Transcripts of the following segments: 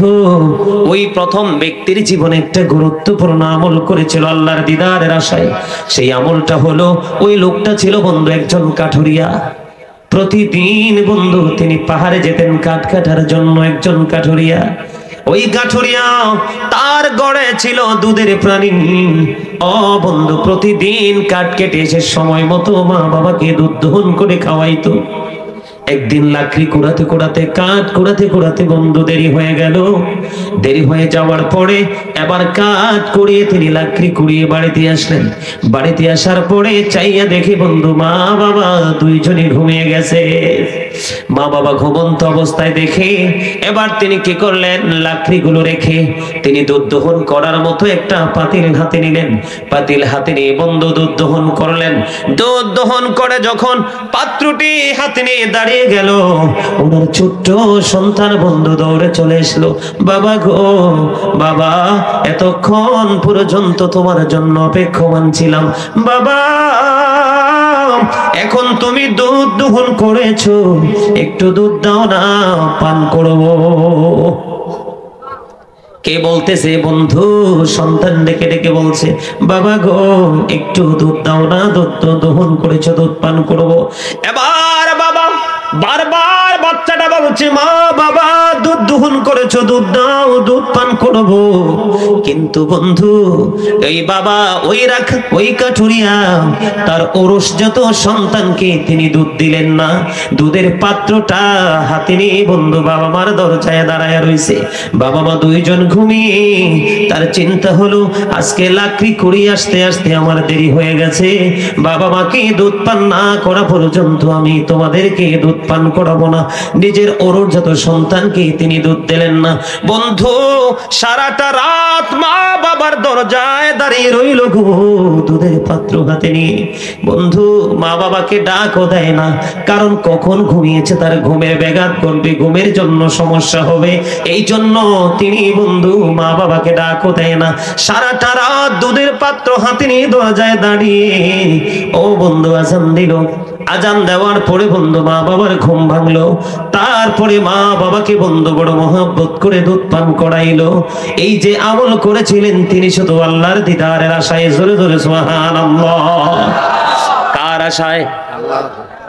বন্ধু, ওই প্রথম ব্যক্তির জীবনে একটা গুরুত্বপূর্ণ আমল করেছিল আল্লাহর দিদারের আশায়। সেই আমলটা হলো, ওই লোকটা ছিল বন্ধু একজন কাঠুরিয়া। প্রতিদিন বন্ধু তিনি পাহাড়ে যেতেন কাঠ কাটার জন্য, একজন কাঠুরিয়া। ওই কাঠুরিয়া তার গড়ে ছিল দুধের প্রাণী। ও বন্ধু, প্রতিদিন কাঠ কেটে এসে সময় মতো মা বাবাকে দুধ দহন করে খাওয়াইতো। একদিন লাকড়ি কুড়াতে কুড়াতে, কাঠ কুড়াতে কুড়াতে বন্ধু দেরি হয়ে গেল। দেরি হয়ে যাওয়ার পরে এবার কাঠ কুড়িয়ে তিনি লাকড়ি কুড়িয়ে বাড়িতে আসলেন। বাড়িতে আসার পরে চাইয়া দেখে বন্ধু মা বাবা দুইজনই ঘুমিয়ে গেছে। মা বাবা ঘুমন্ত অবস্থায় দেখে এবার তিনি কি করলেন, লাকড়িগুলো রেখে তিনি দুধ দহন করার মতো একটা পাতিল হাতে নিলেন। পাতিল হাতে নিয়ে বন্ধু দুধ দহন করলেন। দুধ দহন করে যখন পাত্রটি হাতে নিয়ে দাঁড়িয়ে গেল, ওনার ছোট্ট সন্তান বন্ধু দৌড়ে চলে এসলো। বাবা গো বাবা, এতক্ষণ পর্যন্ত তোমার জন্য অপেক্ষমান ছিলাম। বাবা, এখন তুমি দুধ দহন করেছো, একটু দুধ দাও না, পান করবো। কে বলতেছে বন্ধু? সন্তান ডেকে ডেকে বলছে, বাবা গো একটু দুধ দাও না, দুধ তো দহন করেছো, দুধ পান করবো। এবার বাবা বারবার বাচ্চাটা বলছে, মা বাবা দুধ দহন করেছো, দুধ দাও, দুধ পান করবো। কিন্তু বন্ধু এই বাবা ওই কাঠুরিয়া তার ওরসজাত সন্তানকে তিনি দুধ দিলেন না। দুধের পাত্রটা হাতে নিয়ে বন্ধু বাবা মার দরজায় দাঁড়ায় রইছে। বাবা মা দুইজন ঘুমিয়ে, তার চিন্তা হলো আজকে লাকড়ি কুড়িয়ে আসতে আসতে আমার দেরি হয়ে গেছে। বাবা মাকে দুধ পান না করা পর্যন্ত আমি তোমাদেরকে দুধ পান করাবো না। নিজের ওরসজাত সন্তানকে তিনি দুধ দিলেন না। বন্ধু সারাটা রাত মা বাবার দরজায় দাঁড়িয়ে রইল গো, দুধের পাত্র হাতে নিয়ে। বন্ধু মা বাবাকে ডাকও দেয় না, কারণ কখন ঘুমিয়েছে তার ঘুমের ব্যাঘাত ঘটবে, ঘুমের জন্য সমস্যা হবে। এই জন্য তিনি বন্ধু মা বাবাকে ডাকও দেয় না। সারাটা রাত দুধের পাত্র হাতে নিয়ে দরজায় দাঁড়িয়ে ও বন্ধু আজান দিল। আজান দেওয়ার পরে বন্ধু মা বাবার ঘুম ভাঙলো। তারপরে মা বাবাকে বন্ধু বড় মহব্বত করে দুধ পান করাইলো। এই যে আমল করেছিলেন তিনি শুধু আল্লাহর দিদারের আশায়। জোরে জোরে সুবহানাল্লাহ। কার আশায়?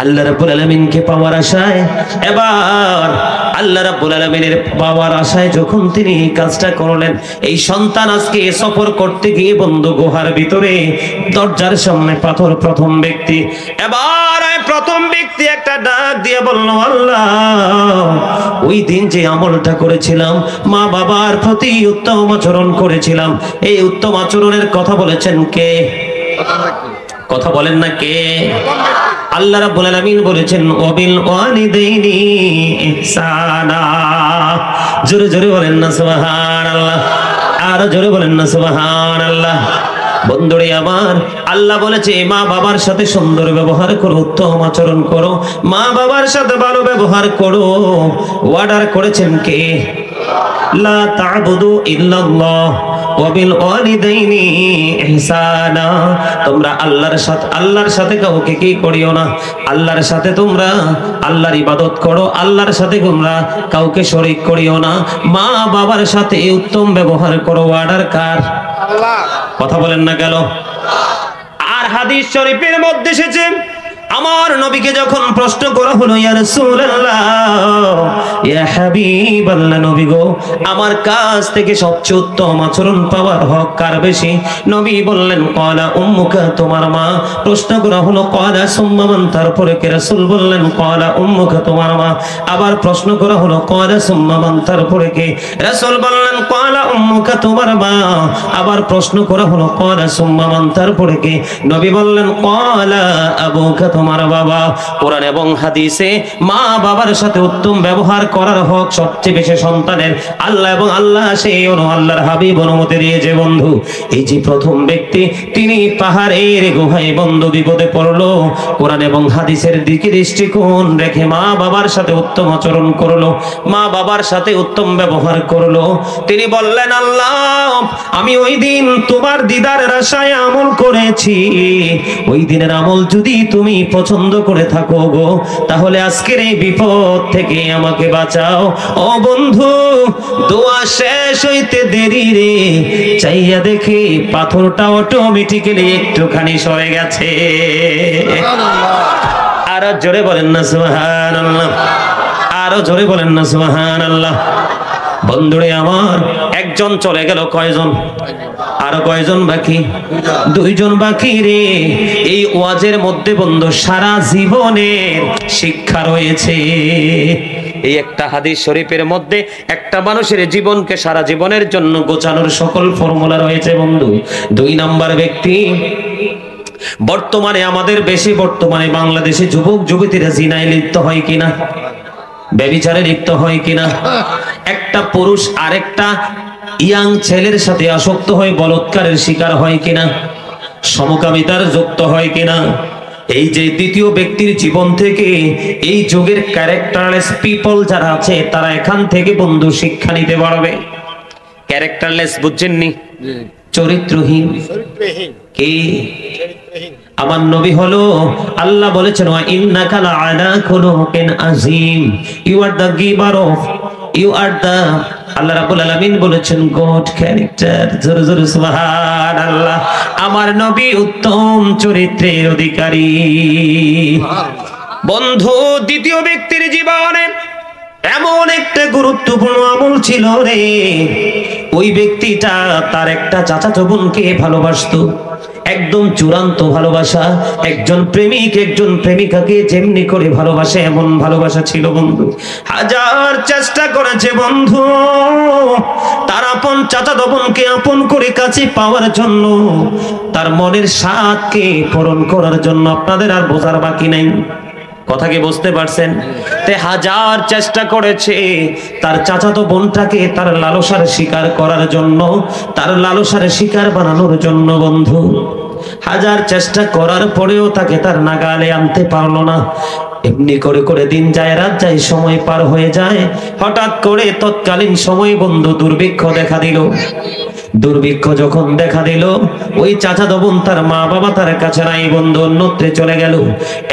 আল্লাহ রাব্বুল আলামিনকে পাওয়ার আশায়। এবার আল্লাহ রাব্বুল আলামিনের পাওয়ার আশায় যখন তিনি কাজটা করলেন, এই সন্তান আজকে সফর করতে গিয়ে বন্ধু গুহার ভিতরে দরজার সামনে পাথর প্রথম ব্যক্তি। এবার প্রথম ব্যক্তি একটা ডাক দিয়ে বলল, আল্লাহ ওই দিন যে আমলটা করেছিলাম, মা বাবার প্রতি উত্তম আচরণ করেছিলাম, এই উত্তম আচরণের কথা বলেছেন কে? কথা বলেন না কে? আল্লাহ রাব্বুল আলামিন বলেছেন ওয়াবিল ওয়ালিদাইনি ইহসানা। জোরে জোরে বলেন না সুবহানাল্লাহ, আর জোরে বলেন না সুবহানাল্লাহ। বন্ধুরে আমার, আল্লাহ বলেছে মা বাবার সাথে সুন্দর ব্যবহার করো, উত্তম আচরণ করো, মা বাবার সাথে ভালো ব্যবহার করো। অর্ডার করেছেন কে? লা তা'বুদু ইল্লাল্লাহ ওয়া বিল ওয়ালিদাইনি ইহসানা। তোমরা আল্লাহর সাথে কাউকে কি করিও না। আল্লাহর সাথে তোমরা আল্লাহর ইবাদত করো, আল্লাহর সাথে তোমরা কাউকে শরীক করিও না। মা বাবার সাথে উত্তম ব্যবহার করো। অর্ডার কার? আল্লাহ। কথা বলেন না কেন? আর হাদিস শরীফের মধ্যে এসেছে, আমার নবীকে যখন প্রশ্ন করা হলো, ইয়া রাসূলুল্লাহ, ইয়া হাবিবাল্লাহ, নবী গো আমার কাছ থেকে সবচেয়ে উত্তম আচরণ পাওয়ার হক কার বেশি? নবী বললেন ক্বালা উম্মুকা, তোমার মা। প্রশ্ন করা হলো ক্বালা সুম্মা মান, তারপরে কে? রাসূল বললেন ক্বালা উম্মুকা, তোমার মা। আবার প্রশ্ন করা হলো ক্বালা সুম্মা মান, তারপরে কে? রাসূল বললেন ক্বালা উম্মুকা, তোমার মা। আবার প্রশ্ন করা হলো ক্বালা সুম্মা মান, তারপরে কে? নবী বললেন ক্বালা আবুকা, তোমার বাবা। কোরআন এবং হাদিসে মা বাবার সাথে উত্তম ব্যবহার করার হক সবচেয়ে বেশি সন্তানের। আল্লাহ এবং আল্লাহ সেই আল্লাহর হাবিব অনুমতি দিয়েছে। বন্ধু এই যে প্রথম ব্যক্তি, তিনি পাহাড়ের গুহায় বন্ধু বিপদে পড়লো, কোরআন এবং হাদিসের দিকে দৃষ্টিকোণ রেখে মা বাবার সাথে উত্তম আচরণ করলো, মা বাবার সাথে উত্তম ব্যবহার করলো। তিনি বললেন, আল্লাহ আমি ওই দিন তোমার দিদারের আশায় আমল করেছি, ওই দিনের আমল যদি তুমি পছন্দ করে থাকো গো, তাহলে আজকের এই বিপদ থেকে আমাকে বাঁচাও। ও বন্ধু, দোয়া শেষ হইতে দেরি রে, চাইয়া দেখি পাথরটা অটোমেটিক্যালি একটুখানি সরে গেছে। আরো জোরে বলেন না সুবহানাল্লাহ, আরো জোরে বলেন না সুবহানাল্লাহ। বন্ধুরে আমার, একজন চলে গেল, কয়জন? আরো কয়জন বাকি? দুইজন বাকি রে। এই ওয়াজের মধ্যে বন্ধু সারা জীবনের শিক্ষা রয়েছে। এই একটা হাদিস শরীফের মধ্যে একটা মানুষের জীবনকে সারা জীবনের জন্য গোছানোর সকল ফর্মুলা রয়েছে বন্ধু। দুই নাম্বার ব্যক্তি, বর্তমানে আমাদের বর্তমানে বাংলাদেশে যুবক যুবতীরা জিনায় লিপ্ত হয় কিনা, ব্যভিচারে লিপ্ত হয় কিনা, একটা পুরুষ আরেকটা ইয়াং ছেলের সাথে আসক্ত হয়ে বলৎকারের শিকার হয় কিনা, সমকামিতার যুক্ত হয় কিনা। এই যে দ্বিতীয় ব্যক্তির জীবন থেকে এই যুগের ক্যারেক্টারলেস পিপল যারা আছে তারা এখান থেকে বন্ধু শিক্ষা নিতে পারবে। ক্যারেক্টারলেস বুঝছেননি? চরিত্রহীন। কি? আমার নবী হলো, আল্লাহ বলেছেন ওয়া ইন্নাকা লাআলা খুলুকিন আযীম, you are the giver of, you are the, আল্লাহ রাব্বুল আলামিন বলেছেন গুড ক্যারেক্টার। জোরে জোরে সুবহানাল্লাহ। আমার নবী উত্তম চরিত্রের অধিকারী। বন্ধু, দ্বিতীয় ব্যক্তির জীবনে এমন একটা গুরুত্বপূর্ণ আমল ছিল রে, ওই ব্যক্তিটা তার একটা চাচাতো বোনকে ভালোবাসতো, একদম চূড়ান্ত ভালোবাসা। একজন প্রেমিক একজন প্রেমিকাকে যেমনি করে ভালোবাসে এমন ভালোবাসা ছিল বন্ধু। হাজার চেষ্টা করেছে বন্ধু তার আপন চাচাতো বোনকে আপন করে কাছে পাওয়ার জন্য, তার মনের স্বাদকে পূরণ করার জন্য। আপনাদের আর বোঝার বাকি নাই, কথা কি বুঝতে পারছেন? তে হাজার চেষ্টা করেছে তার চাচাতো বোনটাকে তার লালসার শিকার করার জন্য, তার লালসার শিকার বানানোর জন্য বন্ধু। হাজার চেষ্টা করার পরেও তাকে তার নাগালে আনতে পারলো না। এমনি করে করে দিন যায়, রাত যায়, সময় পার হয়ে যায়। হঠাৎ করে তৎকালীন সময় বন্ধু দুর্ভিক্ষ দেখা দিল। দুর্ভিক্ষ যখন দেখা দিল, ওই চাচাতো বোন তার মা বাবা তার কাছে নাই বন্ধু, অন্যত্রে চলে গেল।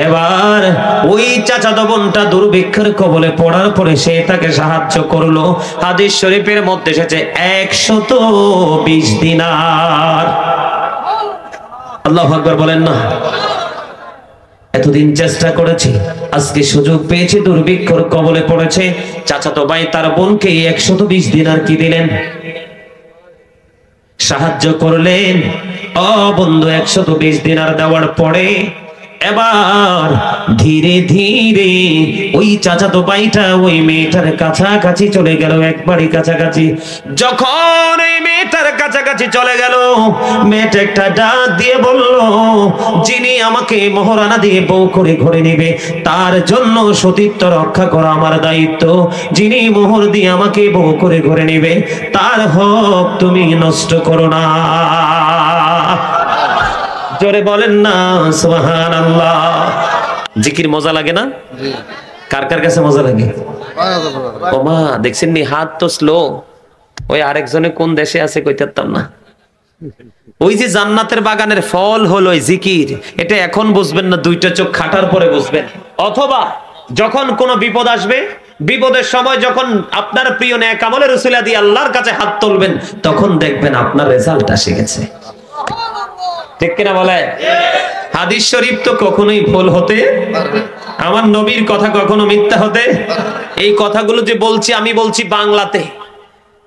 এবার ওই চাচাতো বোনটা দুর্ভিক্ষের কবলে পড়ার পরে সে তাকে সাহায্য করলো। হাদিস শরীফের মধ্যে এসেছে 120 দিনার। আল্লাহু আকবার বলেন না। এতদিন চেষ্টা করেছে, আজকে সুযোগ পেয়েছে, দুর্ভিক্ষর কবলে পড়েছে। চাচাতো ভাই তার বোনকে 120 দিনার কি দিলেন, সাহায্য করলেন। ও বন্ধু, 120 দিনার দেওয়ার পরে এবার ধীরে ধীরে ওই চাচাতো ভাইটা ওই মেয়েটার কাছাকাছি চলে গেল, একবারই কাছাকাছি। যখন এই মেয়েটার কাছাকাছি চলে গেল, মেয়েটা একটা ডাক দিয়ে বলল, যিনি আমাকে মোহরানা দিয়ে বউ করে ঘরে নেবে তার জন্য সতীত্ব রক্ষা করা আমার দায়িত্ব। যিনি মোহর দিয়ে আমাকে বউ করে ঘরে নেবে তার হক তুমি নষ্ট করো না। জোরে বলেন না সুবহানাল্লাহ। জিকির মজা লাগে না? কার কার কাছে মজা লাগে? ওমা, দেখছেন নি হাত তো স্লো। ওই আরেকজনে কোন দেশে আছে কইতে পারতাম না। ওই যে জান্নাতের বাগানের ফল হলো জিকির, এটা এখন বুঝবেন না, দুইটা চোখ খাটার পরে বুঝবেন। অথবা যখন কোনো বিপদ আসবে, বিপদের সময় যখন আপনার প্রিয় নেক আমলের উসিলা দিয়ে আল্লাহর কাছে হাত তুলবেন, তখন দেখবেন আপনার রেজাল্ট এসে গেছে। ঠিক কিনা বলে? হাদিস শরীফ তো কখনোই ভুল হতে, আমার নবীর কথা কখনো মিথ্যা হতে। এই কথাগুলো যে বলছি, আমি বলছি বাংলাতে,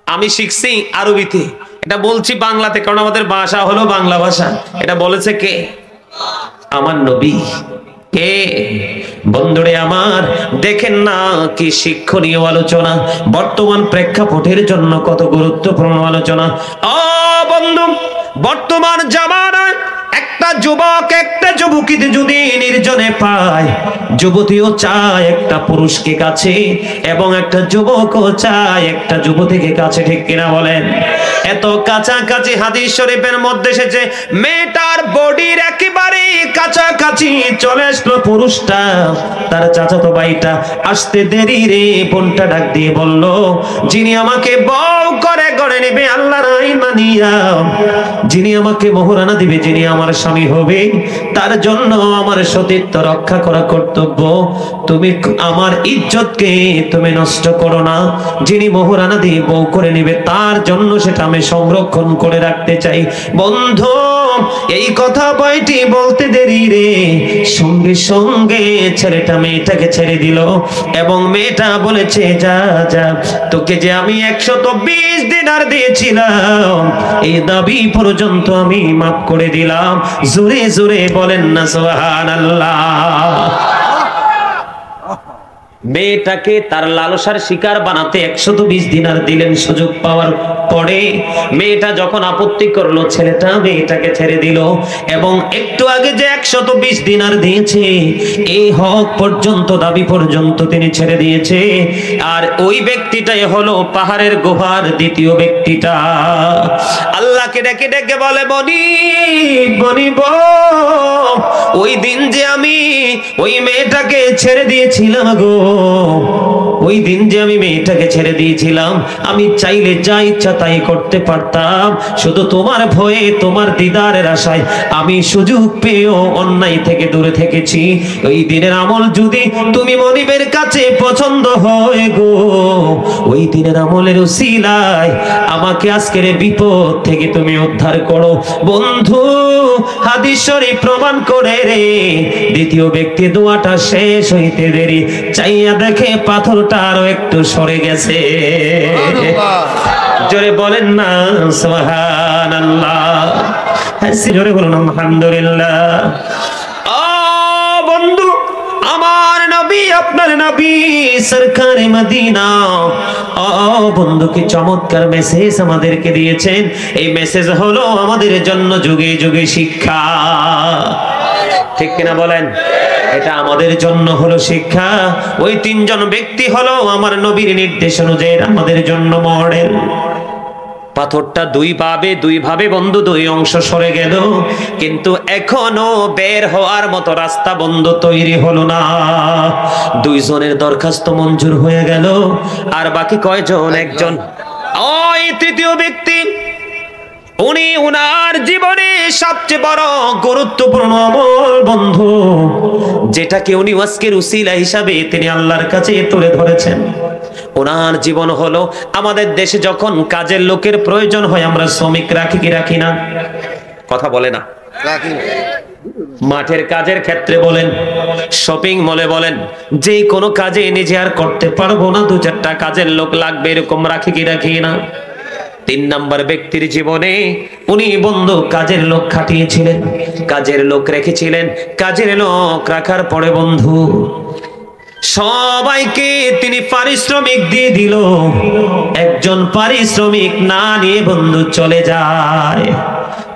আমি শিখছি আরবিতে, এটা বলছি বাংলাতে, কারণ আমাদের ভাষা হলো বাংলা ভাষা। এটা বলেছে কে? আমার নবী। কে? বন্ধুরে আমার, দেখেন না কি শিক্ষণীয় আলোচনা, বর্তমান প্রেক্ষাপটের জন্য কত গুরুত্বপূর্ণ আলোচনা। ও বন্ধু, বর্তমান জামানায় একটা যুবক একটা যুবতীকে যদি নির্জনে পায়, যুবতীও চায় একটা পুরুষকে কাছে, এবং একটা যুবকও চায় একটা যুবতীকে কাছে। ঠিক কিনা বলেন? এত কাছাকাছি হাদিস শরীফের মধ্যে এসেছে, মেয়েটার বডির একেবারে কাছাকাছি চলে আসলো পুরুষটা, তার চাচাতো ভাইটা। আসতে দেরি রে, বোনটা ডাক দিয়ে বলল, যিনি আমাকে বউ করে করে নেবে আল্লাহর আইন মানিয়া, যিনি আমাকে মোহরানা দিবে, যিনি আমার স্বামী হবে, তার জন্য আমার সতীত্ব রক্ষা করা কর্তব্য। তুমি আমার ইজ্জতকে তুমি নষ্ট করো না। যিনি মোহরানা দিয়ে বউ করে নেবে তার জন্য সেটা আমি সংরক্ষণ করে রাখতে চাই। বন্ধু, এই কথা বইটি বলতে দেরি রে, সঙ্গে সঙ্গে ছেলেটা মেয়েটাকে ছেড়ে দিল এবং মেয়েটা বলেছে, যা যা, তোকে যে আমি 120 দিনার দিয়েছিলাম এই দাবি পর্যন্ত আমি মাফ করে দিলাম। জোরে জোরে বলেন না সুবহানাল্লাহ। মেয়েটাকে তার লালসার শিকার বানাতে 120 দিনার দিলেন। সুযোগ পাওয়ার পরে মেয়েটা যখন আপত্তি করলো, ছেলেটা মেয়েটাকে ছেড়ে দিল এবং একটু আগে যে 120 দিনার দিয়েছে এই হক পর্যন্ত, দাবি পর্যন্ত তিনি ছেড়ে দিয়েছে। আর ওই ব্যক্তিটাই হলো পাহাড়ের গুহার দ্বিতীয় ব্যক্তিটা। আল্লাহকে ডেকে ডেকে বলে, বনি বনি ওই দিন যে আমি ওই মেয়েটাকে ছেড়ে দিয়েছিলাম গো, ওই দিন যে আমি মেয়েটাকে ছেড়ে দিয়েছিলাম, আমি চাইলে যা ইচ্ছা তাই করতে পারতাম, শুধু তোমার ভয়ে, তোমার দিদারের আশায় আমি সুযোগ পেয়েও অন্যায় থেকে দূরে থেকেছি। ওই দিনের আমল যদি তুমি মনিবের কাছে পছন্দ হয় গো, ওই দিনের আমলের উসিলায় আমাকে আজকের বিপদ থেকে তুমি উদ্ধার করো। বন্ধু, হাদিস শরীফ প্রমাণ করে রে, দ্বিতীয় ব্যক্তি দোয়াটা শেষ হইতে দেরি, চাইয়া দেখে পাথরটা আরো একটু সরে গেছে। জোরে বলেন না সুবহানাল্লাহ। হ্যাঁ, জোরে বলুন আলহামদুলিল্লাহ। ও বন্ধু, আমার নবী, আপনার নবী সরকারে মদিনা, ও বন্ধু, কি চমৎকার মেসেজ আমাদেরকে দিয়েছেন। এই মেসেজ হলো আমাদের জন্য যুগে যুগে শিক্ষা। ঠিক কিনা বলেন? এটা আমাদের জন্য হলো শিক্ষা। ওই তিনজন ব্যক্তি হলো আমার নবীর নির্দেশ অনুযায়ী আমাদের জন্য মডেল। পাথরটা দুই ভাবে বন্ধু দুই অংশ সরে গেল, কিন্তু এখনো বের হওয়ার মতো রাস্তা বন্ধু তৈরি হলো না। দুইজনের দরখাস্ত মঞ্জুর হয়ে গেল, আর বাকি কয়জন? একজন। ওই তৃতীয় ব্যক্তি, উনি উনার জীবনে সবচেয়ে বড় গুরুত্বপূর্ণ আমল বন্ধু, যেটাকে উনি আজকের উসিলা হিসাবে তিনি আল্লাহর কাছে তুলে ধরেছেন। ওনার জীবন হলো, আমাদের দেশে যখন কাজের লোকের প্রয়োজন হয় আমরা শ্রমিক রাখি কি রাখি না? কথা বলে না। মাঠের কাজের ক্ষেত্রে বলেন, শপিং মলে বলেন, যে কোনো কাজে নিজে আর করতে পারবো না, 2-4টা কাজের লোক লাগবে, এরকম রাখি কি রাখি না? 3 নাম্বার ব্যক্তির জীবনে উনি বন্ধু কাজের লোক খাটিয়েছিলেন, কাজের লোক রেখেছিলেন। কাজের লোক রাখার পরে বন্ধু সবাইকে তিনি পারিশ্রমিক দিয়ে দিল। একজন পারিশ্রমিক না নিয়ে বন্ধু চলে যায়।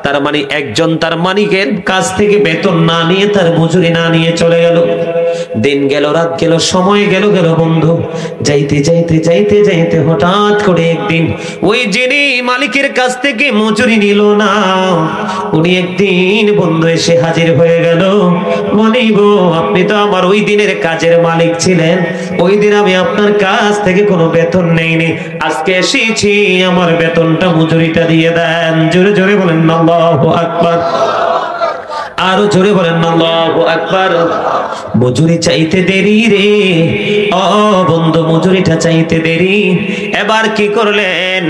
তার মানে একজন তার মালিকের কাছ থেকে বেতন না নিয়ে, তার মজুরি না নিয়ে চলে গেল। দিন গেল, রাত গেল, সময় গেল বন্ধু। যাইতে যাইতে যাইতে যাইতে হঠাৎ করে একদিন ওই যিনি মালিকের কাছ থেকে মজুরি নিল না, উনি একদিন বন্ধু এসে হাজির হয়ে গেল। মনিব, আপনি তো আমার ওই দিনের কাজের মালিক ছিলেন, ওই দিন আমি আপনার কাছ থেকে কোনো বেতন নেইনি, আজকে এসেছি, আমার বেতনটা মজুরিটা দিয়ে দেন। জোরে জোরে বলেন আল্লাহু আকবার। আরো জোরে বলেন আল্লাহু আকবার। মজুরি চাইতে দেরি রে, ও বন্ধু, মজুরিটা চাইতে দেরি। এবার কি করলেন?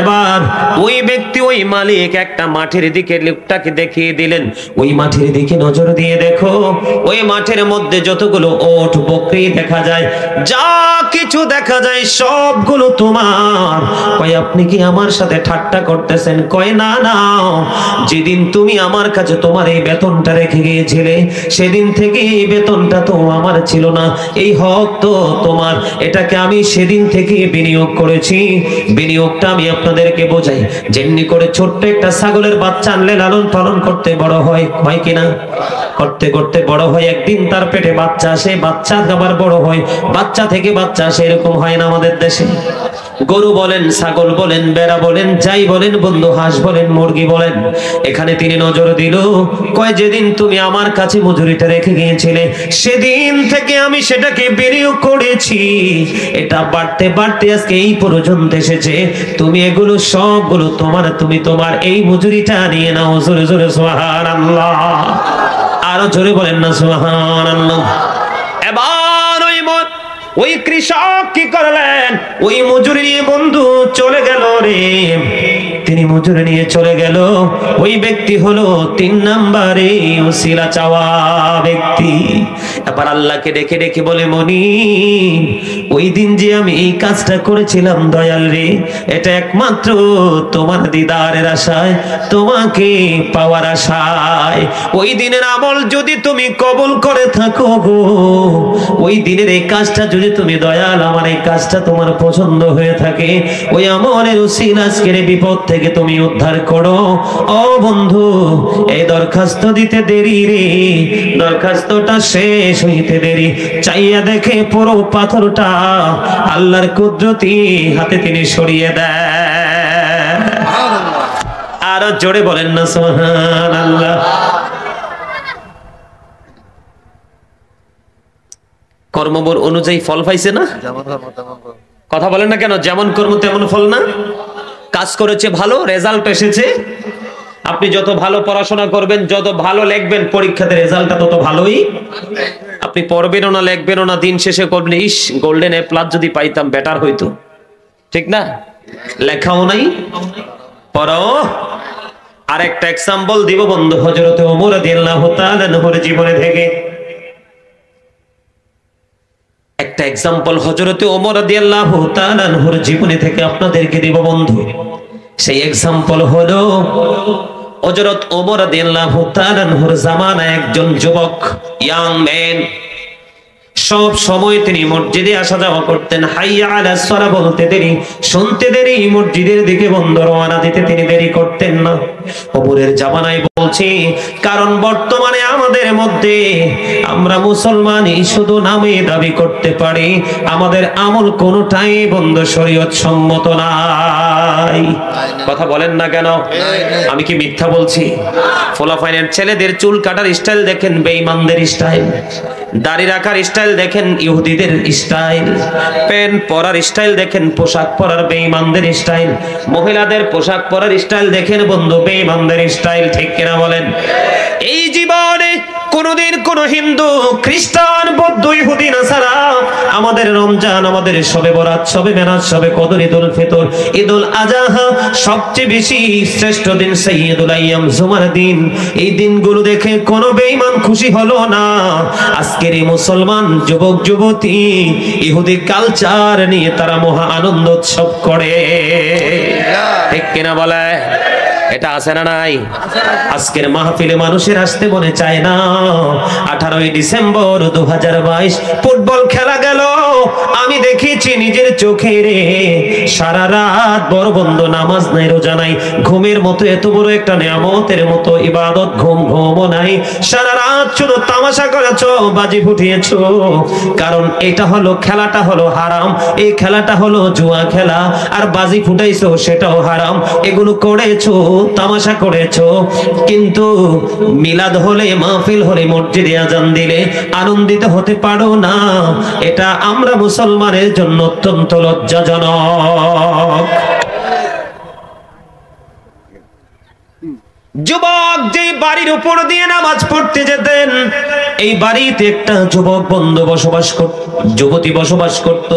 এবার ওই ব্যক্তি, ওই মালিক একটা মাঠের দিকে লোকটাকে দেখিয়ে দিলেন, ওই মাঠের দিকে নজর দিয়ে দেখো, ওই মাঠের মধ্যে যতগুলো ওট বকরি দেখা যায়, যা কিছু দেখা যায় সবগুলো তোমার। কয়, আপনি কি আমার সাথে ঠাট্টা করতেছেন? কয়, না না, যেদিন তুমি আমার কাছে তোমার এই বেতনটা রেখে গিয়েছিলে, সেদিন থেকে এই বেতনটা তো আমার ছিল না, এই হক তো তোমার, এটাকে আমি সেদিন থেকে বিনিয়োগ করেছি। বিনিয়োগটা আমি আপনাদেরকে বোঝাই, যেমনি করে ছোট্ট একটা ছাগলের বাচ্চা আনলে লালন পালন করতে বড় হয়, হয় কিনা? করতে করতে বড় হয়, একদিন তার পেটে বাচ্চা আসে, বাচ্চা আবার বড় হয়, বাচ্চা থেকে বাচ্চা আসে, এরকম হয় না আমাদের দেশে? গরু বলেন, ছাগল বলেন, বেড়া বলেন, যাই বলেন বন্ধু, হাঁস বলেন, মুরগি বলেন, এখানে তিনি নজর দিল, কয় যেদিন তুমি আমার কাছে মজুরিটা রেখে গিয়েছিলে, সেদিন থেকে আমি সেটাকে বিনিয়োগ করেছি, এটা বাড়তে বাড়তে আজকে এই পর্যন্ত এসেছে। তুমি এগুলো সবগুলো তোমার, তুমি তোমার এই মজুরিটা নিয়ে নাও। জোরে জোরে সুবহানাল্লাহ, আরো জোরে বলেন না সুবহানাল্লাহ। এবার ওই কৃষক কি করলেন, ওই মজুরি নিয়ে বন্ধু চলে গেল রে। তিনি মজুরি নিয়ে চলে গেল। ওই ব্যক্তি হলো 3 নম্বরে উসিলা চাওয়া ব্যক্তি। এবার আল্লাহকে ডেকে ডেকে বলে, মনি ওই দিন যে আমি এই কাজটা করেছিলাম দয়াল রে, এটা একমাত্র তোমার দিদারের আশায়, তোমাকে পাওয়ার আশায়। ওই দিনের আমল যদি তুমি কবুল করে থাকো গো, ওই দিনের এই কাজটা যদি তুমি দয়াল আমার এই কাজটা তোমার পছন্দ হয়ে থাকে, ওই আমলের উসিলা আজকের বিপদ থেকে তুমি উদ্ধার করো। ও বন্ধু, এই দরখাস্ত দিতে দেরি রে, দরখাস্তটা শেষ হইতে দেরি। চাইয়া দেখে পুরো পাথরটা আল্লাহর কুদরতি হাতে তিনি সরিয়ে দেয়। আর জোরে বলেন না সুবহানাল্লাহ। কর্মবর অনুযায়ী ফল পাইছে না? কথা বলেন না কেন? যেমন কর্ম তেমন ফল না? কাজ করেছে ভালো, রেজাল্ট এসেছে। আপনি যত ভালো পড়াশোনা করবেন, যত ভালো লিখবেন, পরীক্ষাতে রেজাল্টটা তত ভালোই। আপনি পড়বেনও না, লিখবেনও না, দিন শেষে করবেন ইস গোল্ডেন এ প্লাস যদি পাইতাম বেটার হইতো। ঠিক না? লেখাও নাই, পড়াও। আরেকটা এক্সাম্পল দিব বন্ধু, হযরত ওমর রাদিয়াল্লাহু তাআলা আনহুর জীবনে থেকে একটা এক্সাম্পল হযরত ওমর রাদিয়াল্লাহু তাআলা আনহুর জীবনে থেকে আপনাদেরকে দিব বন্ধু। সেই এক্সাম্পল হলো হযরত ওমর রাদিয়াল্লাহু তাআলা আনহুর জামানায় একজন যুবক, ইয়াং ম্যান, সব সময় তিনি মসজিদে আসা যাওয়া করতেন। হাইয়া আলাস সালাহ বলতে দেরি, শুনতে দেরি, মসজিদের দিকে বন্ধু রওনা দিতে তিনি দেরি করতেন না। ওমরের জামানায় বলছি, কারণ বর্তমানে আমাদের মধ্যে আমরা মুসলমানই শুধু নামে দাবি করতে পারি, আমাদের আমল কোনোটাই বন্ধু শরীয়ত সম্মত নাই। কথা বলেন না কেন? আমি কি মিথ্যা বলছি? ফোলাফাইনের ছেলেদের চুল কাটার স্টাইল দেখেন বেঈমানদের স্টাইল, দাড়ি রাখার স্টাইল দেখেন ইহুদিদের স্টাইল, প্যান্ট পরার স্টাইল দেখেন পোশাক পরার বেঈমানদের স্টাইল, মহিলাদের পোশাক পরার স্টাইল দেখেন বন্ধু বেঈমানদের স্টাইল। ঠিক কিনা বলেন? এই জীবনে কোনদিন কোন হিন্দু, খ্রিস্টান, বৌদ্ধ, ইহুদি, নাসারা আমাদের রমজান, আমাদের শবে বরাত, শবে মেরাজ, শবে কদর, ঈদুল ফিতর, ঈদুল আযহা, সবচেয়ে বেশি শ্রেষ্ঠ দিন সাইয়্যিদুল আইয়াম, জুমার দিন, এই দিনগুলো দেখে কোন বেঈমান খুশি হলো না। আজকের এই মুসলমান যুবক যুবতী ইহুদি কালচার নিয়ে তারা মহা আনন্দ উৎসব করে। ঠিক কিনা বলে? এটা আছে না নাই? আজকের মাহফিলে মানুষের আসতে মনে চায় না। 18ই ডিসেম্বর 2022 ফুটবল খেলা গেল, আমি দেখেছি নিজের চোখে রে। সারা রাত বড় বন্ধ, নামাজ নাই, রোজা নাই, ঘুমের মতো এত বড় একটা নিয়ামতের মতো ইবাদত, ঘুমও নাই। সারা রাত শুধু তামাশা করেছো, বাজি ফুটিয়েছো। কারণ এটা হলো, খেলাটা হলো হারাম, এই খেলাটা হলো জুয়া খেলা, আর বাজি ফুটাইছো সেটাও হারাম। এগুলো করেছো, তামাশা করেছো, কিন্তু মিলাদ হলে, মাহফিল হলে, মসজিদে আজান দিলে আনন্দিত হতে পারো না। এটা আমরা মুসলমানের জন্য অত্যন্ত লজ্জাজনক। যুবক যে বাড়ির উপর দিয়ে নামাজ পড়তে যেতেন, এই বাড়িতে একটা যুবক বন্ধু বসবাস করত, যুবতী বসবাস করত।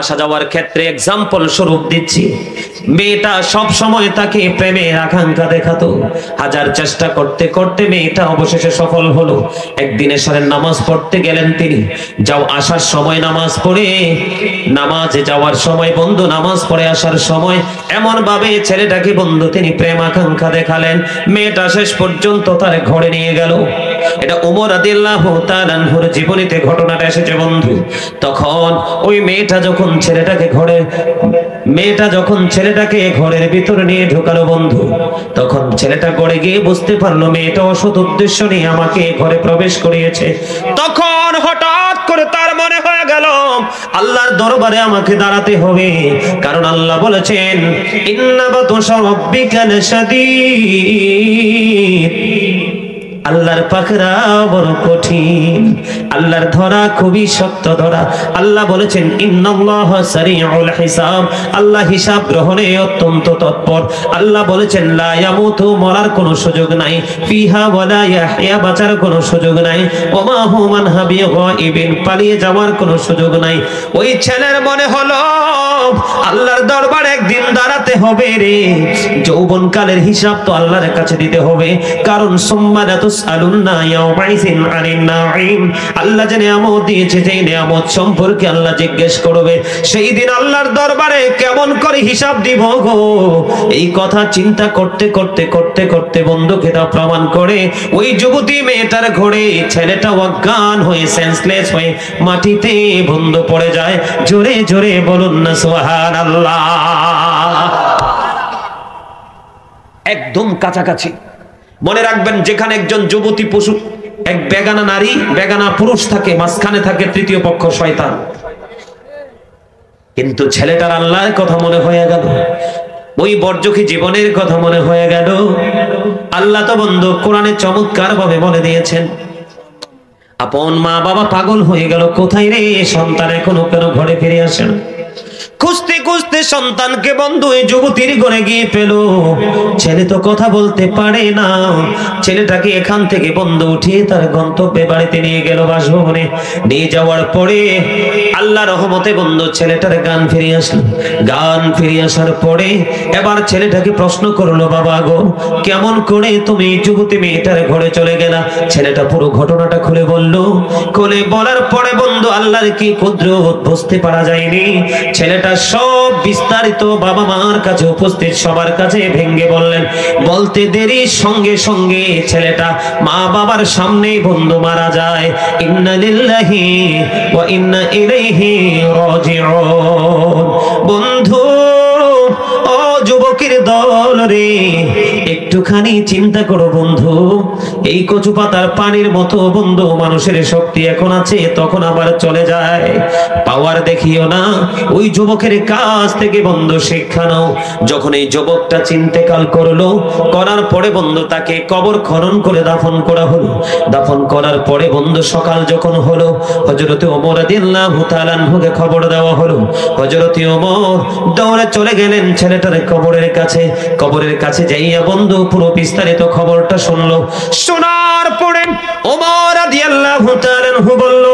আসা যাওয়ার ক্ষেত্রে এক্সাম্পল স্বরূপ দিচ্ছি, মেয়েটা সব সময় তাকে প্রেমের আকাঙ্ক্ষা দেখাতো। হাজার চেষ্টা করতে করতে মেয়েটা অবশেষে সফল হলো। একদিন এশারের নামাজ পড়তে গেলেন তিনি, যাও আসার সময় নামাজ পড়ে, নামাজে যাওয়ার সময় বন্ধু নামাজ পড়ে আসার সময় এমন ভাবে ছেলেটাকে বন্ধু তিনি প্রেম আকাঙ্ক্ষা দেখালেন, মেয়েটা শেষ পর্যন্ত তার ঘরে নিয়ে গেল। এটা ওমর রাদিয়াল্লাহু তাআলা আনহুর জীবনীতে ঘটনাটা এসেছে বন্ধু। তখন ওই মেয়েটা যখন ছেলেটাকে ঘরের ভিতরে নিয়ে ঢোকালো বন্ধু, তখন ছেলেটা ঘরে গিয়ে বুঝতে পারলো মেয়েটা অসৎ উদ্দেশ্য নিয়ে আমাকে ঘরে প্রবেশ করিয়েছে। তখন হঠাৎ করে তার মনে হয়ে গেল আল্লাহর দরবারে আমাকে দাঁড়াতে হবে, কারণ আল্লাহ বলেছেন ইন্না বাতুশা রাব্বিকা লাশাদীদ, আল্লাহর পাকড়া বড় কঠিন, আল্লাহর ধরা খুবই শক্ত ধরা। আল্লাহ বলেছেন ইন্নাল্লাহা সারিউল হিসাব, আল্লাহ হিসাব গ্রহণে অত্যন্ত তৎপর। আল্লাহ বলেছেন লা ইয়ামুতু, মরার কোনো সুযোগ নাই, ফিহা ওয়ালা ইয়াহইয়া, বাঁচার কোনো সুযোগ নাই, ওমা হুম আনহা বিগাইবিন, পালিয়ে যাওয়ার কোনো সুযোগ নাই। ওই ছেলের মনে হলো আল্লাহর দরবারে একদিন দাঁড়াতে হবে রে, যৌবনকালের হিসাব তো আল্লাহর কাছে দিতে হবে, কারণ সুম্মা তুসআলুন্না ইয়াউমাইযিন আনিন নাঈম, আল্লাহ যে নিয়ামত দিয়েছে, সেই নিয়ামত সম্পর্কে আল্লাহ জিজ্ঞেস করবে। সেই দিন আল্লাহর দরবারে কেমন করে হিসাব দিব গো, এই কথা চিন্তা করতে করতে করতে করতে বন্ধুকে তা প্রমাণ করে ওই যুবতী মেয়েটার ঘরে ছেলেটা অজ্ঞান হয়ে সেন্সলেস হয়ে মাটিতে বন্ধু পড়ে যায়। জোরে জোরে বলুন না সুবহানাল্লাহ। একদম কাছাকাছি। মনে রাখবেন, যেখানে একজন যুবতী পশু, এক বেগানা নারী বেগানা পুরুষ থাকে, মাঝখানে থাকে তৃতীয় পক্ষ শয়তান। কিন্তু ছেলেটার আল্লাহর কথা মনে হয়ে গেল, ওই বর্জকি জীবনের কথা মনে হয়ে গেল। আল্লাহ তো বন্ধু কোরআনে চমৎকার ভাবে বলে দিয়েছেন, আপন মা বাবা পাগল হয়ে গেল, কোথায় রে সন্তান এখনো কেন ঘরে ফিরে আসে না। খুঁজতে খুঁজতে সন্তানকে বন্ধু এই যুবতীর ঘরে গিয়ে পেল। ছেলে তো কথা বলতে পারে না, ছেলেটাকে এখান থেকে বন্ধু উঠিয়ে তার গন্তব্যে বাড়িতে নিয়ে গেল, বাসভবনে নিয়ে যাওয়ার পরে আল্লাহ রহমতে বন্ধু ছেলেটার গান ফিরে আসলো। গান ফিরে আসার পরে এবার ছেলেটাকে প্রশ্ন করলো, বাবা গো কেমন করে তুমি যুবতী মেয়েটার ঘরে চলে গেলা? ছেলেটা পুরো ঘটনাটা খুলে বললো। খুলে বলার পরে বন্ধু আল্লাহর কি কুদরত বুঝতে পারা যায়নি। ছেলেটা সব বিস্তারিত বাবা মার কাছে উপস্থিত সবার কাছে ভেঙ্গে বললেন। বলতে দেরি সঙ্গে সঙ্গে ছেলেটা মা বাবার সামনেই বন্ধু মারা যায়। ইন্না লিল্লাহি ওয়া ইন্না ইলাইহি রাজিউন। বন্ধু ও যুবকের দল রে, একটুখানি চিন্তা করো বন্ধু, এই কচু পাতার পানির মতো বন্ধু মানুষের শক্তি এখন আছে, তখন আবার চলে যায়। পাওয়ার দেখিও না, ওই যুবকের কাছ থেকে বন্ধু শিক্ষা নাও। যখন এই যুবকটা চিন্তেকাল করলো, করার পরে বন্ধু তাকে কবর খনন করে দাফন করা হলো। দাফন করার পরে বন্ধু সকাল যখন হলো, হযরতে ওমর রাদিয়াল্লাহু তাআলা আনহুকে খবর দেওয়া হলো। হযরতে ওমর দৌড়ে চলে গেলেন ছেলেটার কবরের কাছে। কবরের কাছে যাইয়া বন্ধু পুরো বিস্তারিত খবরটা শুনলো। শোনার পরে ওমর রাদিয়াল্লাহু তাআলা আনহু বলল,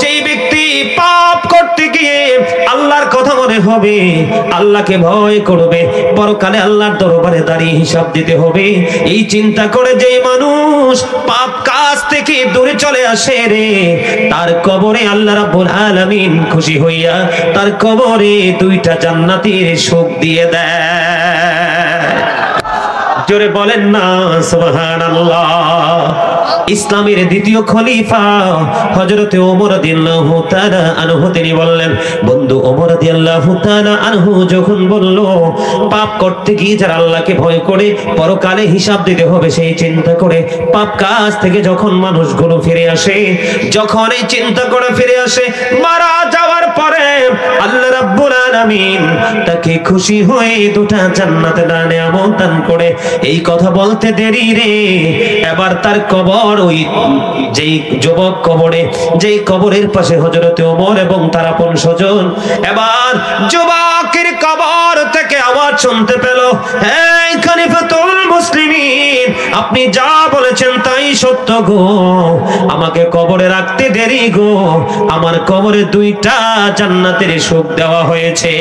যেই ব্যক্তি পাপ করতে গিয়ে আল্লাহর কথা মনে হবে, আল্লাহকে ভয় করবে, পরকালে আল্লাহর দরবারে দাঁড়িয়ে হিসাব দিতে হবে, এই চিন্তা করে যেই মানুষ পাপ কাজ থেকে দূরে চলে আসে রে, তার কবরে আল্লাহ রাব্বুল আলামিন খুশি হইয়া তার কবরে দুইটা জান্নাতের সুখ দিয়ে দেয়। জোরে বলেন না সুবহানাল্লাহ। ইসলামের দ্বিতীয় খলিফা হযরতে ওমর রাদিয়াল্লাহু তাআলা আনহু তিনি বললেন, বন্ধু ওমর রাদিয়াল্লাহু তাআলা আনহু যখন বলল পাপ করতে গিয়ে যারা আল্লাহকে ভয় করে পরকালে হিসাব দিতে হবে, সেই চিন্তা করে পাপ কাজ থেকে যখন মানুষগুলো ফিরে আসে, যখন এই চিন্তা করে ফিরে আসে, মারা যাওয়ার পরে আল্লাহ রাব্বুল আলামিন তাকে খুশি হয়ে দুটা জান্নাতে নিয়ামত দান করে। এই কথা বলতে দেরি রে, এবার তার কবর, ওই যেই যুবক কবরে, যেই কবরের পাশে হযরতে ওমর এবং তার আপন স্বজন, এবার যুবকের কবর থেকে আওয়াজ শুনতে পেল, এই খলিফাতুল মুসলিমিন, আপনি যা বলেছেন তাই সত্য গো, আমাকে কবরে রাখতে দেরি গো, আমার কবরে দুইটা জান্নাতের সুখ দেওয়া হয়েছে।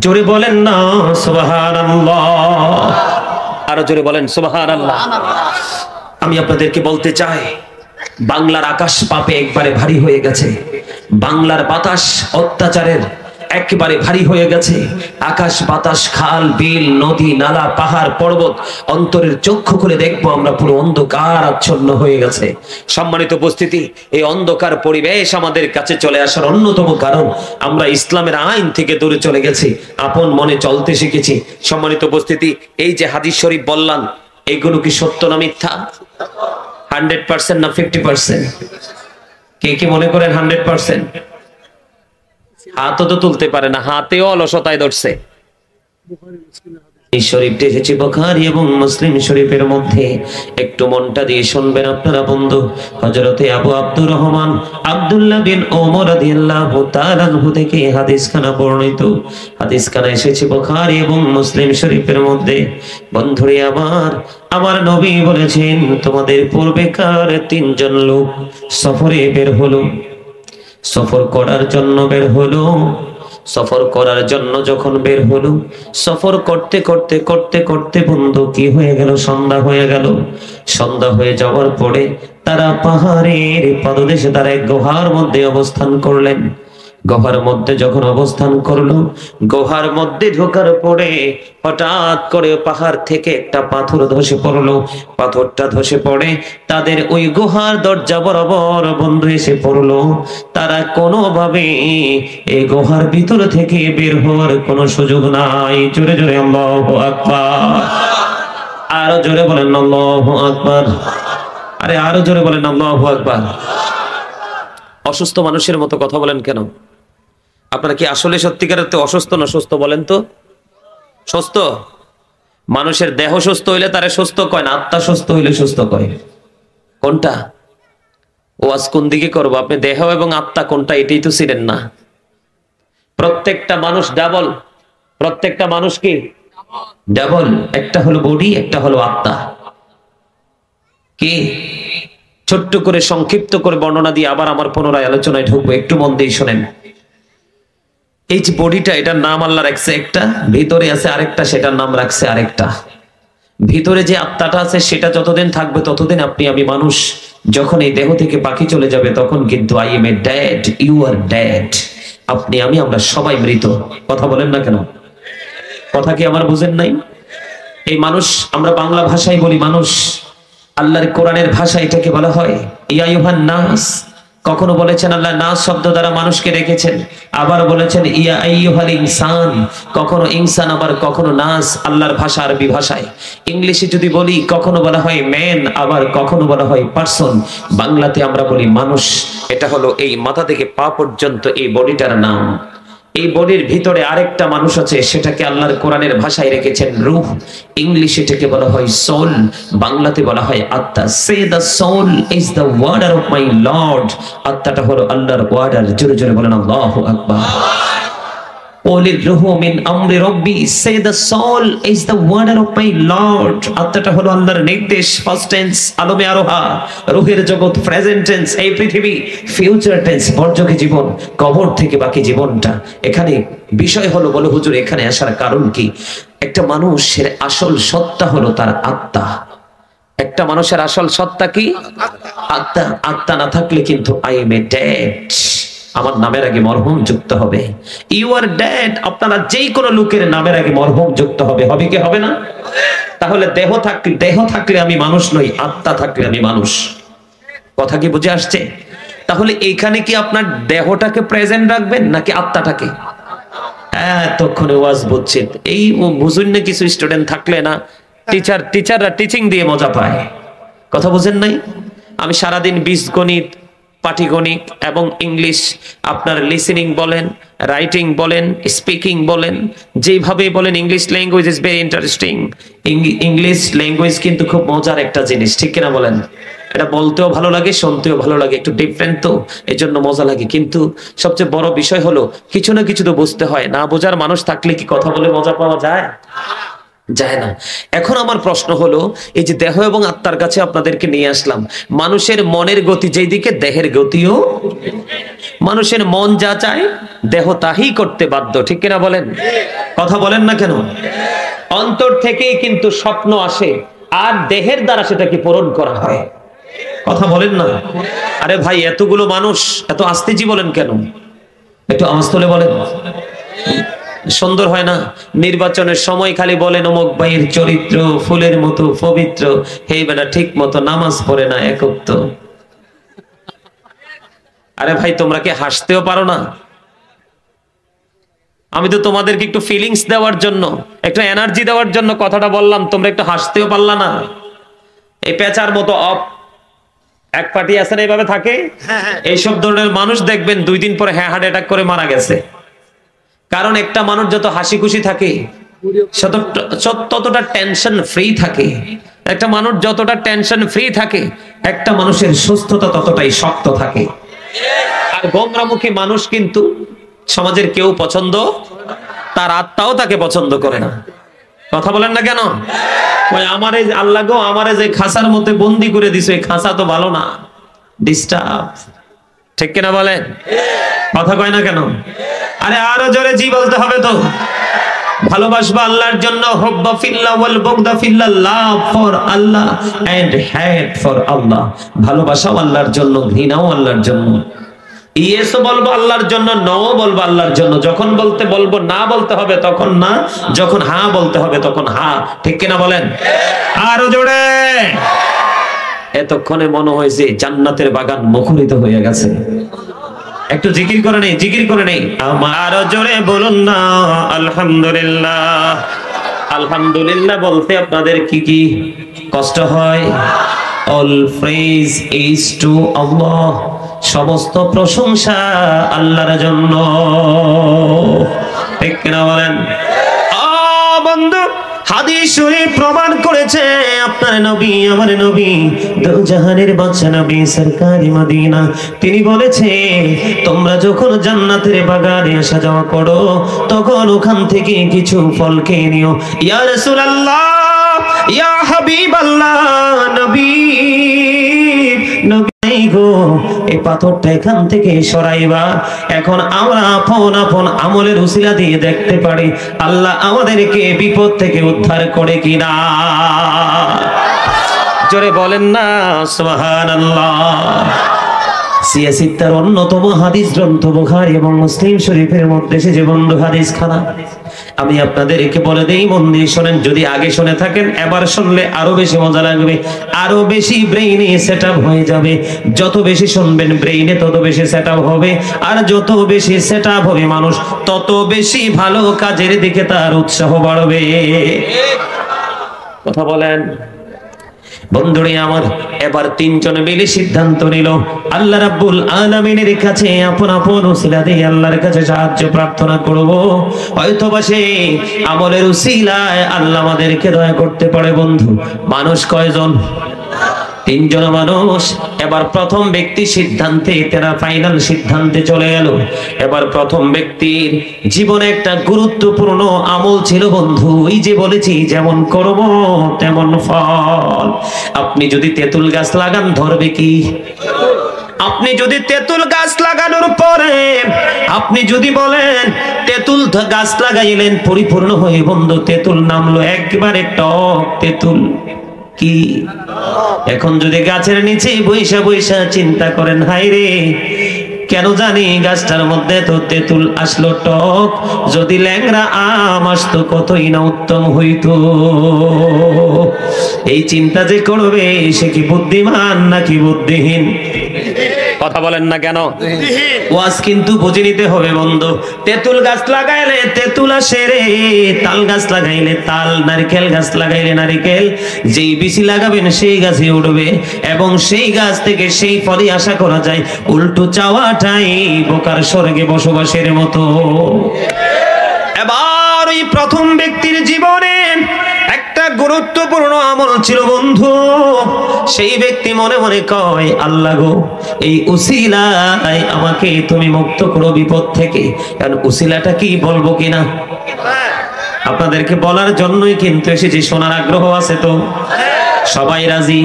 জোরে বলেন না সুবহানাল্লাহ। আরো জোরে বলেন সুবহানাল্লাহ। আমি আপনাদেরকে বলতে চাই, বাংলার আকাশ পাপে একবারে ভারী হয়ে গেছে, বাংলার বাতাস অত্যাচারের একেবারে ভারী হয়ে গেছে। আকাশ বাতাস খাল বিল নদী নালা পাহাড় পর্বত, অন্তরের চক্ষু খুলে দেখবো আমরা পুরো অন্ধকার আচ্ছন্ন হয়ে গেছে। সম্মানিত উপস্থিতি, এই অন্ধকার পরিবেশ আমাদের কাছে চলে আসার অন্যতম কারণ আমরা ইসলামের আইন থেকে দূরে চলে গেছি, আপন মনে চলতে শিখেছি। সম্মানিত উপস্থিতি, এই যে হাদিস শরীফ বললাম, এগুলো কি সত্য না মিথ্যা? 100% না 50%? কে কি মনে করেন 100%? হাতও তো তুলতে পারে না, হাতেও অলসতায় ধরছে। এই শরীফটি এসেছে বুখারী এবং মুসলিম শরীফের মধ্যে। একটু মনটা দিয়ে শুনবেন আপনারা বন্ধু। হযরতে আবু আব্দুর রহমান আব্দুল্লাহ বিন ওমর রাদিয়াল্লাহু তাআলা আনহু থেকে হাদিসখানা বর্ণিত। হাদিসখানা এসেছে বুখারী এবং মুসলিম শরীফের মধ্যে। বন্ধুরে আমার নবী বলেছেন, তোমাদের পূর্বেকার তিনজন লোক সফরে বের হলো। সফর করার জন্য বের হলো। সফর করার জন্য যখন বের হলো, সফর করতে করতে করতে করতে বন্ধু কি হয়ে গেল, সন্ধ্যা হয়ে গেল। সন্ধ্যা হয়ে যাওয়ার পরে তারা পাহাড়ের পাদদেশে তারা এক গুহার মধ্যে অবস্থান করলেন। গুহার মধ্যে যখন অবস্থান করলো, গুহার মধ্যে ঢোকার পরে হঠাৎ করে পাহাড় থেকে একটা পাথর ধসে পড়লো। পাথরটা ধসে পড়ে তাদের ওই গুহার দরজা বরাবর বন্ধু এসে পড়লো। তারা কোনোভাবে এই গুহার ভিতর থেকে বের হওয়ার কোনো সুযোগ নাই। জোরে জোরে আল্লাহু আকবার, আরো জোরে বলেন আল্লাহু আকবার। আরে আরো জোরে বলেন আল্লাহু আকবার। অসুস্থ মানুষের মতো কথা বলেন কেন? আপনারা কি আসলে সত্যিকারের তো অসুস্থ না সুস্থ বলেন তো? সুস্থ। মানুষের দেহ সুস্থ হইলে তারে সুস্থ কয় না, আত্মা সুস্থ হইলে সুস্থ কয়। কোনটা? ওয়াজ কোন দিকে করবো? আপনি দেহ এবং আত্মা কোনটা এটাই তো ছিলেন না। প্রত্যেকটা মানুষ ডাবল। প্রত্যেকটা মানুষ কি ডাবল? একটা হলো বডি, একটা হলো আত্মা। কি ছোট্ট করে সংক্ষিপ্ত করে বর্ণনা দিয়ে আবার আমার পুনরায় আলোচনায় ঢুকবো, একটু মন দিয়ে শোনেন। এই যে বডিটা, এটার নাম আল্লাহ রাখছে একটা, ভিতরে আছে আরেকটা, সেটার নাম রাখছে আরেকটা। ভিতরে যে আত্মাটা আছে সেটা যতদিন থাকবে ততদিন আপনি আমি মানুষ। যখন এই দেহ থেকে পাখি চলে যাবে তখন কিন্তু I am a dad, you are dad. আপনি আমি আমরা সবাই মৃত। কথা বলেন না কেন? কথা কি আমার বুঝেন নাই? এই মানুষ, আমরা বাংলা ভাষায় বলি মানুষ, আল্লাহর কোরআনের ভাষা এটাকে বলা হয় ইয়া আইয়ুহান নাস। কখনো বলেছেন আল্লাহ নাস শব্দ দ্বারা মানুষকে রেখেছেন, আবার বলেছেন ইয়া আইয়ুহাল ইনসান। কখনো ইনসান, আবার কখনো নাস। আল্লাহর ভাষা আরবি ভাষায়। ইংলিশে যদি বলি কখনো বলা হয় ম্যান, আবার কখনো বলা হয় পারসন। বাংলাতে আমরা বলি মানুষ। এটা হলো এই মাথা থেকে পা পর্যন্ত এই বডিটার নাম। এই বডির ভিতরে আরেকটা মানুষ আছে, সেটাকে আল্লাহর কোরআনের ভাষায় রেখেছেন রূহ। ইংলিশে এটাকে বলা হয় সোল, বাংলাতে বলা হয় আত্মা। Say the soul is the order of my lord. আত্মাটা হলো আল্লাহর ওয়ার্ডার। জোরে জোরে বলেন আল্লাহু আকবার। ওলির রূহু মিন আমরি রব্বি। Say the soul is the order of my lord. আত্মাটা হলো আল্লাহর নির্দেশ। ফার্স্ট টেন্স আলমে আরোহা, রূহের জগৎ প্রেজেন্ট টেন্স, এই পৃথিবী ফিউচার টেন্স, বর্জকে জীবন, কবর থেকে বাকি জীবনটা। এখানে বিষয় হলো, বলে হুজুর এখানে আসার কারণ কি? একটা মানুষের আসল সত্তা হলো তার আত্মা। একটা মানুষের আসল সত্তা কি? আত্মা। আত্মা না থাকলে কিন্তু আই এম এ ড্যাড, আমার নামের আগে মরহুম যুক্ত হবে। ইউ আর ড্যাড, আপনারা যেই কোনো লোকের নামের আগে মরহুম যুক্ত হবে। হবে কি হবে না? তাহলে দেহ থাকলে আমি মানুষ নই, আত্মা থাকলে আমি মানুষ। কথা কি বুঝে আসছে? তাহলে এইখানে কি আপনার দেহটাকে প্রেজেন্ট রাখবেন নাকি আত্মাটাকে? এতক্ষণে ওয়াজ বুঝছেন। এই বুঝুন না, কিছু স্টুডেন্ট থাকলে না টিচাররা টিচিং দিয়ে মজা পায়। কথা বুঝেন নাই? আমি সারাদিন বীজগণিত, পাটিগণিত এবং ইংলিশ, আপনার লিসেনিং বলেন, রাইটিং বলেন, স্পিকিং বলেন, যেভাবে বলেন, English language is very interesting. English language কিন্তু খুব মজার একটা জিনিস, ঠিক কিনা বলেন? এটা বলতেও ভালো লাগে, শুনতেও ভালো লাগে, একটু ডিফারেন্ট তো, এই জন্য মজা লাগে। কিন্তু সবচেয়ে বড় বিষয় হলো কিছু না কিছু তো বুঝতে হয়। না বোঝার মানুষ থাকলে কি কথা বলে মজা পাওয়া যায়? যায় না। এখন আমার প্রশ্ন হলো, এই যে দেহ এবং আত্মার কাছে আপনাদেরকে নিয়ে আসলাম, মানুষের মনের গতি যেই দিকে, দেহের গতিও। মানুষের মন যা চায় দেহ তাই করতে বাধ্য, ঠিক কিনা বলেন? কথা বলেন না কেন? অন্তর থেকেই কিন্তু স্বপ্ন আসে, আর দেহের দ্বারা সেটাকে পূরণ করা হয়। কথা বলেন না? আরে ভাই, এতগুলো মানুষ এত আস্তেজি বলেন কেন? একটু আওয়াজ তুলে বলেন। সুন্দর হয় না? নির্বাচনের সময় খালি বলেন অমুক ভাইয়ের চরিত্র ফুলের মতো পবিত্র, হে বেটা ঠিক মতো নামাজ পড়ে না, একক তো। আরে ভাই, তোমরা কি হাসতেও পারো না? আমি তো তোমাদেরকে একটু ফিলিংস দেওয়ার জন্য, একটু এনার্জি দেওয়ার জন্য কথাটা বললাম, তোমরা একটু হাসতেও পারলা না। এই পেঁচার মতো এক পার্টি আছে না, এইভাবে থাকে। এইসব ধরনের মানুষ দেখবেন 2 দিন পরে হার্ট অ্যাটাক করে মারা গেছে। কারণ একটা মানুষ যত হাসি খুশি থাকে ততটা টেনশন ফ্রি থাকে। একটা মানুষ যতটা টেনশন ফ্রি থাকে, একটা মানুষের সুস্থতা ততটাই শক্ত থাকে। আর গোমরামুখী মানুষ কিন্তু সমাজের কেউ পছন্দ, তার আত্মাও তাকে পছন্দ করে না। কথা বলেন না কেন? ওই আমারে আল্লাহ গো, আমারে যে খাঁচার মধ্যে বন্দি করে দিছে, এই খাঁচা তো ভালো না, ডিস্টার্ব। ঠিক কিনা বলেন? কথা কয় না কেন? আরে আরো জোরে জি বলতে হবে তো। ভালোবাসবা আল্লাহর জন্য, হুব্বা ফিল্লাহ ওয়াল বুগদা ফিল্লাহ, love for Allah and hate for Allah. ভালোবাসাও আল্লাহর জন্য, ঘৃণাও আল্লাহর জন্য। ইয়েসও বলবো আল্লাহর জন্য, নও বলবো আল্লাহর জন্য। যখন বলবো না বলতে হবে তখন না, যখন হ্যাঁ বলতে হবে তখন হ্যাঁ। ঠিক কিনা বলেন? আরো জোরে। এতক্ষণে মনে হয়েছে জান্নাতের বাগান মুখরিত হয়ে গেছে। একটু জিকির করে নেই, জিকির করে নেই। আমার জোরে বলুন না আলহামদুলিল্লাহ। আলহামদুলিল্লাহ বলতে আপনাদের কি কি কষ্ট হয়? অল প্রেজ ইজ টু আল্লাহ, সমস্ত প্রশংসা আল্লাহর জন্য। ঠিক কিনা বলেন? বন্ধু, হাদিস শরীফ প্রমাণ করেছে আপনার নবী, আমার নবী, দু জাহানের বাদশা নবী সরকারি মদিনা, তিনি বলেছে তোমরা যখন জান্নাতের বাগানে আসা যাওয়া করো তখন ওখান থেকে কিছু ফল খেয়ে নিও। ইয়া রাসূলুল্লাহ, ইয়া হাবিবাল্লাহ, নবী নবী গো, এই পাথরটা এখান থেকে সরাইবা। এখন আমরা আপন আপন আমলের উসিলা দিয়ে দেখতে পারি আল্লাহ আমাদেরকে বিপদ থেকে উদ্ধার করে কিনা। জোরে বলেন না সুবহানাল্লাহ। সিয়াসিত্তার অন্যতম হাদিস গ্রন্থ বুখারী এবং মুসলিম শরীফের মধ্যে এসেছে বন্ধু হাদিস খানা। আমি আপনাদেরকে বলে দেই, মন দিয়ে শোনেন। যদি আগে শুনে থাকেন, এবার শুনলে আরো বেশি মজা লাগবে, আরো বেশি ব্রেইনে সেটআপ হয়ে যাবে। যত বেশি শুনবেন ব্রেইনে তত বেশি সেটআপ হবে, আর যত বেশি সেটআপ হবে মানুষ তত বেশি ভালো কাজের দিকে তার উৎসাহ বাড়বে। কথা বলেন বন্ধুরে আমার। এবার তিনজনে মিলে সিদ্ধান্ত নিল আল্লাহ রাব্বুল আলামিনের কাছে আপন আপন উসিলা দিয়ে আল্লাহর কাছে সাহায্য প্রার্থনা করব। হয়তোবা সেই আমলের উসিলায় আল্লাহ আমাদেরকে দয়া করতে পারে। বন্ধু, মানুষ কয়জন? তিনজন মানুষ। এবার প্রথম ব্যক্তি সিদ্ধান্তে, তারা ফাইনাল সিদ্ধান্তে চলে গেল। এবার প্রথম ব্যক্তির জীবনে একটা গুরুত্বপূর্ণ আমল ছিল বন্ধু। এই যে বলেছি, যেমন কর্ম তেমন ফল। আপনি যদি তেঁতুল গাছ লাগান, ধরবে কি? আপনি যদি তেঁতুল গাছ লাগানোর পরে আপনি যদি বলেন তেঁতুল গাছ লাগাইলেন পরিপূর্ণ হয়ে, বন্ধু তেঁতুল নামলো একবারে টক তেঁতুল। কি এখন যদি গাছের নিচে বৈশা বৈশা চিন্তা করেন, হাই রে কেন জানি গাছটার মধ্যে তো তেঁতুল আসলো টক, যদি ল্যাংড়া আম আসতো কতই না উত্তম হইতো। এই চিন্তা যে করবে সে কি বুদ্ধিমান নাকি বুদ্ধিহীন? কথা বলেন না কেন? ওয়াজ কিন্তু বুঝে নিতে হবে বন্ধু। তেঁতুল গাছ লাগাইলে তেঁতুল আসে রে, তাল গাছ লাগাইলে তাল, নারকেল গাছ লাগাইলে নারকেল। যেই বিচি লাগাবেন সেই গাছে উঠবে এবং সেই গাছ থেকে সেই ফলই আশা করা যায়। উল্টো চাওয়াটাই বোকার স্বর্গে বসবাসের মতো। এবার ওই প্রথম ব্যক্তির জীবনে একটা গুরুত্বপূর্ণ আমল ছিল বন্ধু। সেই ব্যক্তি মনে মনে কয়, আল্লাহ গো, এই উসিলায় আমাকে তুমি মুক্ত করো বিপদ থেকে। কারণ উসিলাটা কি বলবো কিনা আপনাদেরকে বলার জন্যই কিন্তু এসেছি। শোনার আগ্রহ আছে তো? সবাই রাজি?